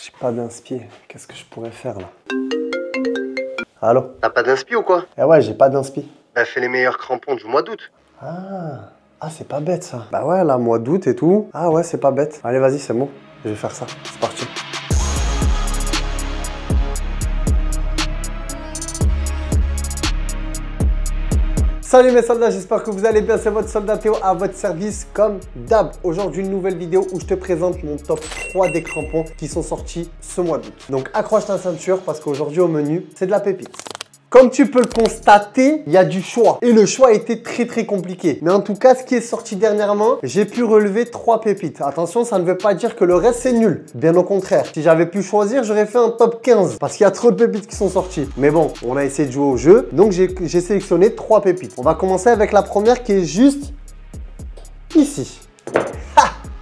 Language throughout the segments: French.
J'ai pas d'inspi. Qu'est-ce que je pourrais faire là? Allô? T'as pas d'inspi ou quoi? Eh ouais, j'ai pas d'inspi. Bah fais les meilleurs crampons du mois d'août. Ah, c'est pas bête ça. Bah ouais, là, mois d'août et tout. Ah ouais, c'est pas bête. Allez, vas-y, c'est bon. Je vais faire ça. C'est parti. Salut mes soldats, j'espère que vous allez bien, c'est votre soldat Théo à votre service comme d'hab. Aujourd'hui une nouvelle vidéo où je te présente mon top 3 des crampons qui sont sortis ce mois d'août. Donc accroche ta ceinture parce qu'aujourd'hui au menu, c'est de la pépite. Comme tu peux le constater, il y a du choix. Et le choix a été très compliqué. Mais en tout cas, ce qui est sorti dernièrement, j'ai pu relever 3 pépites. Attention, ça ne veut pas dire que le reste c'est nul. Bien au contraire. Si j'avais pu choisir, j'aurais fait un top 15. Parce qu'il y a trop de pépites qui sont sorties. Mais bon, on a essayé de jouer au jeu. Donc j'ai sélectionné 3 pépites. On va commencer avec la première qui est juste ici.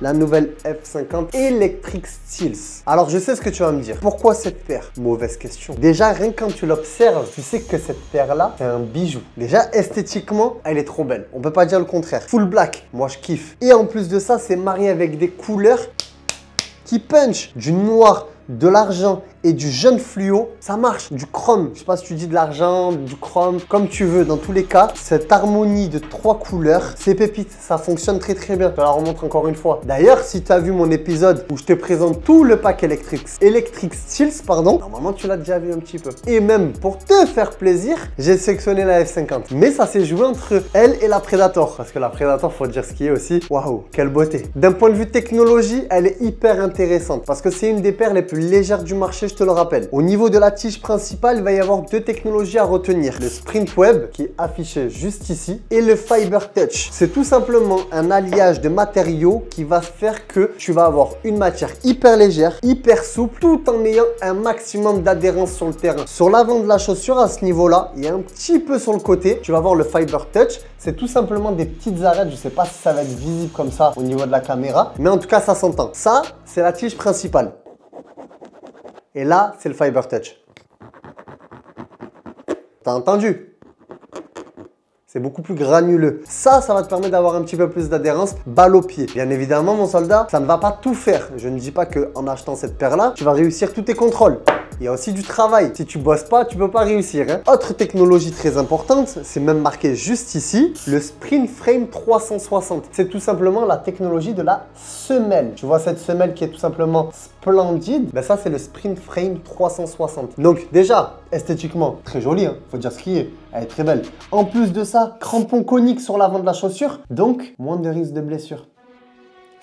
La nouvelle F50 Electric Steels. Alors je sais ce que tu vas me dire. Pourquoi cette paire? Mauvaise question. Déjà rien que quand tu l'observes, tu sais que cette paire là, c'est un bijou. Déjà esthétiquement, elle est trop belle. On peut pas dire le contraire. Full black, moi je kiffe. Et en plus de ça, c'est marié avec des couleurs qui punch. Du noir, de l'argent et du jaune fluo, ça marche. Du chrome, je sais pas si tu dis de l'argent, du chrome, comme tu veux. Dans tous les cas, cette harmonie de 3 couleurs, c'est pépite. Ça fonctionne très bien. Je te la remontre encore une fois. D'ailleurs, si tu as vu mon épisode où je te présente tout le pack Electric Steels, normalement tu l'as déjà vu un petit peu. Et même pour te faire plaisir, j'ai sélectionné la F50. Mais ça s'est joué entre elle et la Predator. Parce que la Predator, faut dire ce qui est aussi. Waouh, quelle beauté. D'un point de vue technologie, elle est hyper intéressante. Parce que c'est une des paires les plus légères du marché, je te le rappelle. Au niveau de la tige principale, il va y avoir 2 technologies à retenir. Le Sprint Web, qui est affiché juste ici, et le Fiber Touch. C'est tout simplement un alliage de matériaux qui va faire que tu vas avoir une matière hyper légère, hyper souple, tout en ayant un maximum d'adhérence sur le terrain. Sur l'avant de la chaussure, à ce niveau-là, et un petit peu sur le côté, tu vas avoir le Fiber Touch. C'est tout simplement des petites arêtes. Je ne sais pas si ça va être visible comme ça au niveau de la caméra, mais en tout cas, ça s'entend. Ça, c'est la tige principale. Et là, c'est le Fiber Touch. T'as entendu? C'est beaucoup plus granuleux. Ça va te permettre d'avoir un petit peu plus d'adhérence balle au pied. Bien évidemment, mon soldat, ça ne va pas tout faire. Je ne dis pas qu'en achetant cette paire-là, tu vas réussir tous tes contrôles. Il y a aussi du travail. Si tu bosses pas, tu peux pas réussir. Autre technologie très importante, c'est même marqué juste ici, le Sprint Frame 360. C'est tout simplement la technologie de la semelle. Tu vois cette semelle qui est tout simplement splendide? Ben ça, c'est le Sprint Frame 360. Donc déjà, esthétiquement, très joli. Faut dire ce qui est. Elle est très belle. En plus de ça, crampon conique sur l'avant de la chaussure. Donc, moins de risque de blessure.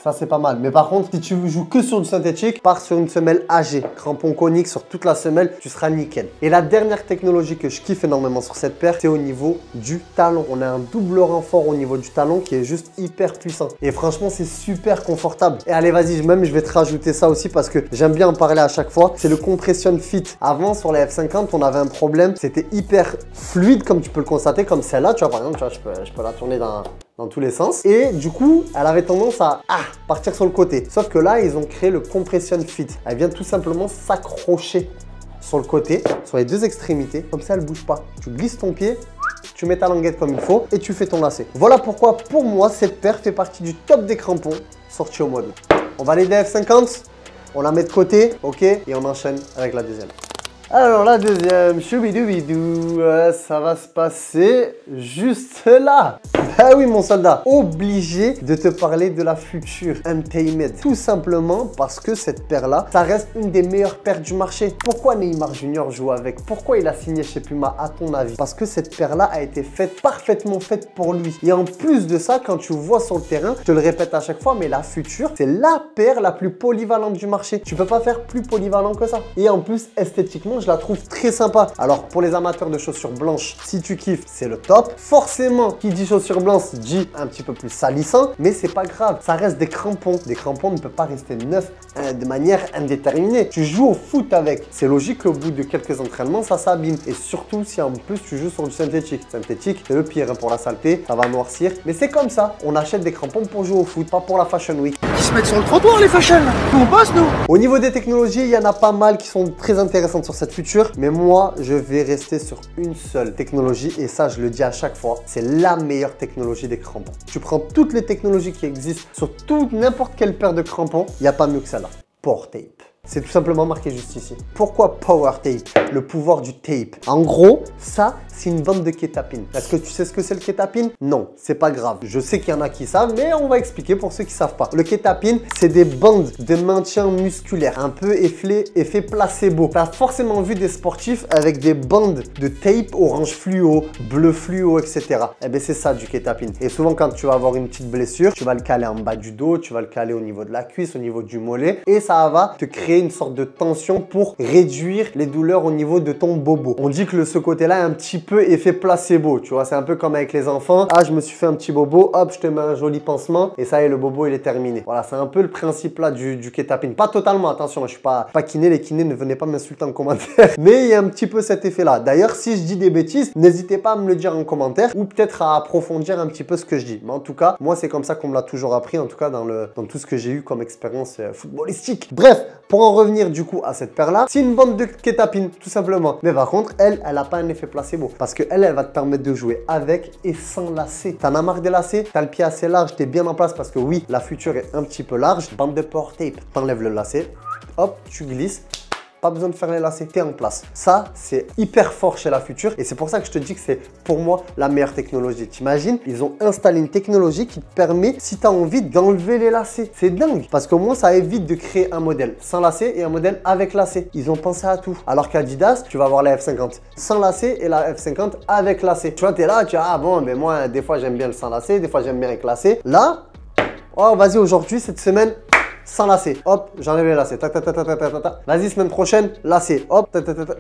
Ça, c'est pas mal. Mais par contre, si tu joues que sur du synthétique, pars sur une semelle AG. Crampon conique sur toute la semelle, tu seras nickel. Et la dernière technologie que je kiffe énormément sur cette paire, c'est au niveau du talon. On a un double renfort au niveau du talon qui est juste hyper puissant. Et franchement, c'est super confortable. Et allez, vas-y, même je vais te rajouter ça aussi parce que j'aime bien en parler à chaque fois. C'est le Compression Fit. Avant, sur la F50, on avait un problème. C'était hyper fluide, comme tu peux le constater, comme celle-là. Tu vois, par exemple, tu vois, je peux la tourner dans tous les sens. Et du coup, elle avait tendance à partir sur le côté. Sauf que là, ils ont créé le Compression Fit. Elle vient tout simplement s'accrocher sur le côté, sur les 2 extrémités. Comme ça, elle ne bouge pas. Tu glisses ton pied, tu mets ta languette comme il faut et tu fais ton lacet. Voilà pourquoi, pour moi, cette paire fait partie du top des crampons sortis au mois d'août. On valide la F50, on la met de côté, ok, et on enchaîne avec la deuxième. Alors la deuxième, choubidoubidou, ça va se passer juste là. Ah oui mon soldat, obligé de te parler de la future Untamed. Tout simplement parce que cette paire-là, ça reste une des meilleures paires du marché. Pourquoi Neymar Junior joue avec? Pourquoi il a signé chez Puma à ton avis? Parce que cette paire-là a été parfaitement faite pour lui. Et en plus de ça, quand tu vois sur le terrain, je te le répète à chaque fois, mais la future, c'est la paire la plus polyvalente du marché. Tu peux pas faire plus polyvalent que ça. Et en plus, esthétiquement, je la trouve très sympa. Alors pour les amateurs de chaussures blanches, si tu kiffes, c'est le top. Forcément, qui dit chaussures blanches dit un petit peu plus salissant, mais c'est pas grave. Ça reste des crampons. Des crampons ne peuvent pas rester neufs de manière indéterminée. Tu joues au foot avec. C'est logique qu'au bout de quelques entraînements, ça s'abîme. Et surtout si en plus tu joues sur du synthétique. Synthétique, c'est le pire pour la saleté. Ça va noircir. Mais c'est comme ça. On achète des crampons pour jouer au foot, pas pour la Fashion Week. Ils se mettent sur le trottoir les fashion. On bosse nous. Au niveau des technologies, il y en a pas mal qui sont très intéressantes sur cette future. Mais moi, je vais rester sur une seule technologie. Et ça, je le dis à chaque fois. C'est la meilleure technologie des crampons. Tu prends toutes les technologies qui existent sur n'importe quelle paire de crampons. Il n'y a pas mieux que celle-là. Portape. C'est tout simplement marqué juste ici. Pourquoi Power Tape? Le pouvoir du tape. En gros, ça, c'est une bande de kétapine. Est-ce que tu sais ce que c'est le kétapine? Non, c'est pas grave. Je sais qu'il y en a qui savent, mais on va expliquer pour ceux qui savent pas. Le kétapine, c'est des bandes de maintien musculaire, un peu effet placebo. Tu as forcément vu des sportifs avec des bandes de tape orange fluo, bleu fluo, etc. Eh bien, c'est ça du kétapine. Et souvent, quand tu vas avoir une petite blessure, tu vas le caler en bas du dos, tu vas le caler au niveau de la cuisse, au niveau du mollet, et ça va te créer une sorte de tension pour réduire les douleurs au niveau de ton bobo. On dit que ce côté-là est un petit peu effet placebo, tu vois, c'est un peu comme avec les enfants. Ah, je me suis fait un petit bobo, hop, je te mets un joli pansement et ça y est, le bobo, il est terminé. Voilà, c'est un peu le principe là du kétapine. Pas totalement, attention, je suis pas kiné, les kinés, ne venez pas m'insulter en commentaire. Mais il y a un petit peu cet effet-là. D'ailleurs, si je dis des bêtises, n'hésitez pas à me le dire en commentaire ou peut-être à approfondir un petit peu ce que je dis. Mais en tout cas, moi, c'est comme ça qu'on me l'a toujours appris, en tout cas dans tout ce que j'ai eu comme expérience footballistique. Bref, pour en revenir du coup à cette paire-là, c'est une bande de kétapine, tout simplement. Mais par contre, elle n'a pas un effet placebo. Parce que elle va te permettre de jouer avec et sans lacets. T'en as marre des lacets? T'as le pied assez large, t'es bien en place parce que oui, la future est un petit peu large. Bande de Power Tape, t'enlèves le lacet, hop, tu glisses. Pas besoin de faire les lacets, t'es en place. Ça, c'est hyper fort chez la future et c'est pour ça que je te dis que c'est pour moi la meilleure technologie. T'imagines, ils ont installé une technologie qui te permet, si tu as envie, d'enlever les lacets. C'est dingue parce qu'au moins, ça évite de créer un modèle sans lacets et un modèle avec lacets. Ils ont pensé à tout. Alors qu'Adidas, tu vas avoir la F50 sans lacets et la F50 avec lacets. Tu vois, t'es là, tu dis, ah bon, mais moi, des fois, j'aime bien le sans lacets, des fois, j'aime bien avec lacets. Là, oh, vas-y, aujourd'hui, cette semaine, sans lacets. Hop, j'enlève les lacets. Vas-y, semaine prochaine, lacets. Hop,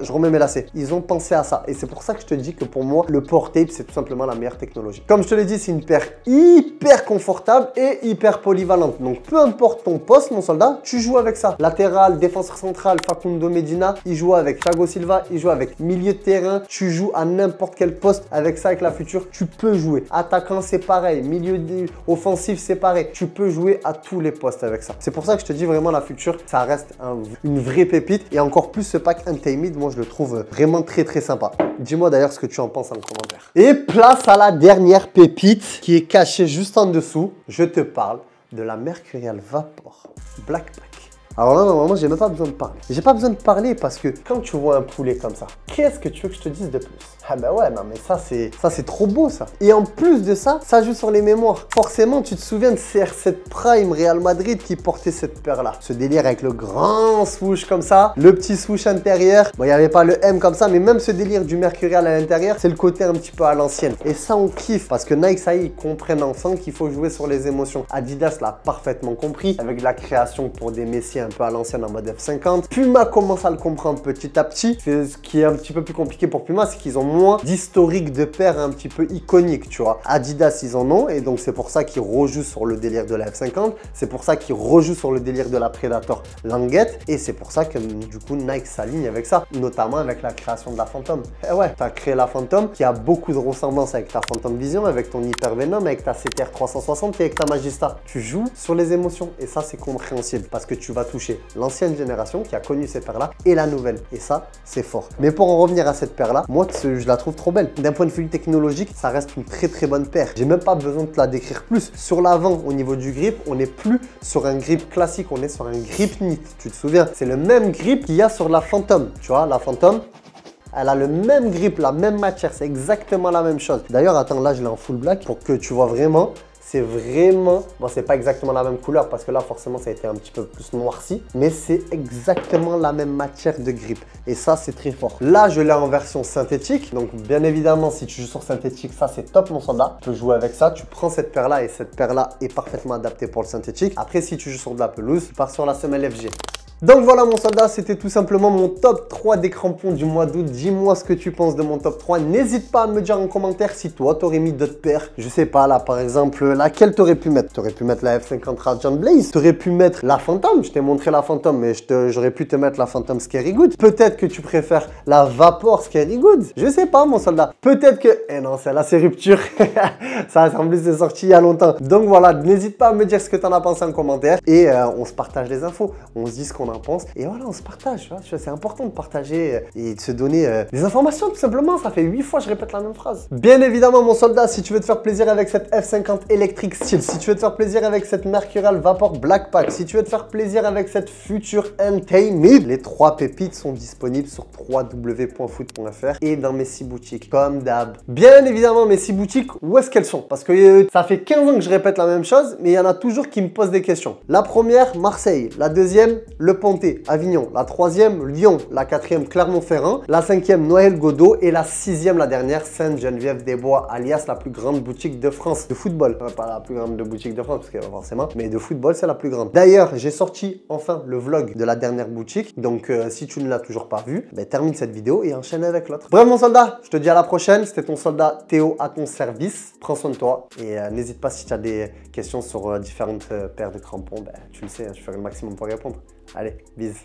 je remets mes lacets. Ils ont pensé à ça. Et c'est pour ça que je te dis que pour moi, le Power Tape, c'est tout simplement la meilleure technologie. Comme je te l'ai dit, c'est une paire hyper confortable et hyper polyvalente. Donc, peu importe ton poste, mon soldat, tu joues avec ça. Latéral, défenseur central, Facundo Medina, il joue avec Thiago Silva, il joue avec milieu de terrain. Tu joues à n'importe quel poste avec ça, avec la future, tu peux jouer. Attaquant, c'est pareil. Milieu offensif, c'est pareil. Tu peux jouer à tous les postes avec ça. C'est pour ça que je te dis vraiment la future, ça reste une vraie pépite. Et encore plus ce pack Untamed, moi je le trouve vraiment très sympa. Dis-moi d'ailleurs ce que tu en penses en commentaire. Et place à la dernière pépite qui est cachée juste en dessous. Je te parle de la Mercurial Vapor Black Pack. Alors là, normalement, j'ai même pas besoin de parler. J'ai pas besoin de parler parce que quand tu vois un poulet comme ça, qu'est-ce que tu veux que je te dise de plus? Ah bah ouais, non mais ça c'est trop beau ça. Et en plus de ça, ça joue sur les mémoires. Forcément, tu te souviens de CR7 Prime Real Madrid qui portait cette paire-là. Ce délire avec le grand swoosh comme ça, le petit swoosh intérieur. Bon, il n'y avait pas le M comme ça, mais même ce délire du Mercurial à l'intérieur, c'est le côté un petit peu à l'ancienne. Et ça, on kiffe parce que Nike, ça y est, ils comprennent enfin qu'il faut jouer sur les émotions. Adidas l'a parfaitement compris avec la création pour des messieurs un peu à l'ancienne en mode F50. Puma commence à le comprendre petit à petit. Ce qui est un petit peu plus compliqué pour Puma, c'est qu'ils ont moins d'historique de paires un petit peu iconiques, tu vois. Adidas, ils en ont et donc c'est pour ça qu'ils rejouent sur le délire de la F50. C'est pour ça qu'ils rejouent sur le délire de la Predator Languette et c'est pour ça que du coup Nike s'aligne avec ça, notamment avec la création de la Phantom. Et ouais, tu as créé la Phantom qui a beaucoup de ressemblances avec ta Phantom Vision, avec ton Hyper Venom, avec ta CTR 360 et avec ta Magista. Tu joues sur les émotions et ça c'est compréhensible parce que tu vas toucher l'ancienne génération qui a connu ces paires-là et la nouvelle. Et ça, c'est fort. Mais pour en revenir à cette paire-là, moi, je la trouve trop belle. D'un point de vue technologique, ça reste une très bonne paire. J'ai même pas besoin de te la décrire plus. Sur l'avant, au niveau du grip, on n'est plus sur un grip classique, on est sur un grip knit. Tu te souviens? C'est le même grip qu'il y a sur la Phantom. Tu vois, la Phantom, elle a le même grip, la même matière. C'est exactement la même chose. D'ailleurs, attends, là, je l'ai en full black pour que tu vois vraiment. C'est vraiment, bon c'est pas exactement la même couleur parce que là forcément ça a été un petit peu plus noirci, mais c'est exactement la même matière de grip et ça c'est très fort. Là je l'ai en version synthétique, donc bien évidemment si tu joues sur synthétique ça c'est top mon soldat, tu peux jouer avec ça, tu prends cette paire là et cette paire là est parfaitement adaptée pour le synthétique. Après si tu joues sur de la pelouse, tu pars sur la semelle FG. Donc voilà mon soldat, c'était tout simplement mon top 3 des crampons du mois d'août. Dis-moi ce que tu penses de mon top 3. N'hésite pas à me dire en commentaire si toi t'aurais mis d'autres paires. Je sais pas là par exemple, laquelle t'aurais pu mettre? T'aurais pu mettre la F50 Radiant Blaze, t'aurais pu mettre la Phantom. Je t'ai montré la Phantom mais j'aurais pu te mettre la Phantom Scary Good. Peut-être que tu préfères la Vapor Scary Good. Je sais pas mon soldat. Peut-être que... Eh non, celle-là c'est rupture. Ça en plus c'est sorti il y a longtemps. Donc voilà, n'hésite pas à me dire ce que t'en as pensé en commentaire et on se partage les infos. On se dit ce qu'on en pense. Et voilà, on se partage, tu vois, c'est important de partager et de se donner des informations tout simplement. Ça fait 8 fois que je répète la même phrase. Bien évidemment, mon soldat, si tu veux te faire plaisir avec cette F50 Electric Steel, si tu veux te faire plaisir avec cette Mercurial Vapor Black Pack, si tu veux te faire plaisir avec cette Future Untamed, les 3 pépites sont disponibles sur www.foot.fr et dans mes 6 boutiques, comme d'hab. Bien évidemment, mes 6 boutiques, où est-ce qu'elles sont? Parce que ça fait 15 ans que je répète la même chose, mais il y en a toujours qui me posent des questions. La première, Marseille. La deuxième, Le Pontet, Avignon. La troisième, Lyon. La quatrième, Clermont-Ferrand. La cinquième, Noël-Godeau. Et la sixième, la dernière, Sainte-Geneviève-des-Bois, alias la plus grande boutique de France de football. Pas la plus grande boutique de France, parce que forcément, mais de football, c'est la plus grande. D'ailleurs, j'ai sorti enfin le vlog de la dernière boutique. Donc, si tu ne l'as toujours pas vu, ben, termine cette vidéo et enchaîne avec l'autre. Bref, mon soldat, je te dis à la prochaine. C'était ton soldat Théo à ton service. Prends soin de toi et n'hésite pas si tu as des questions sur différentes paires de crampons. Ben, tu le sais, je ferai le maximum pour répondre. Allez, bisous.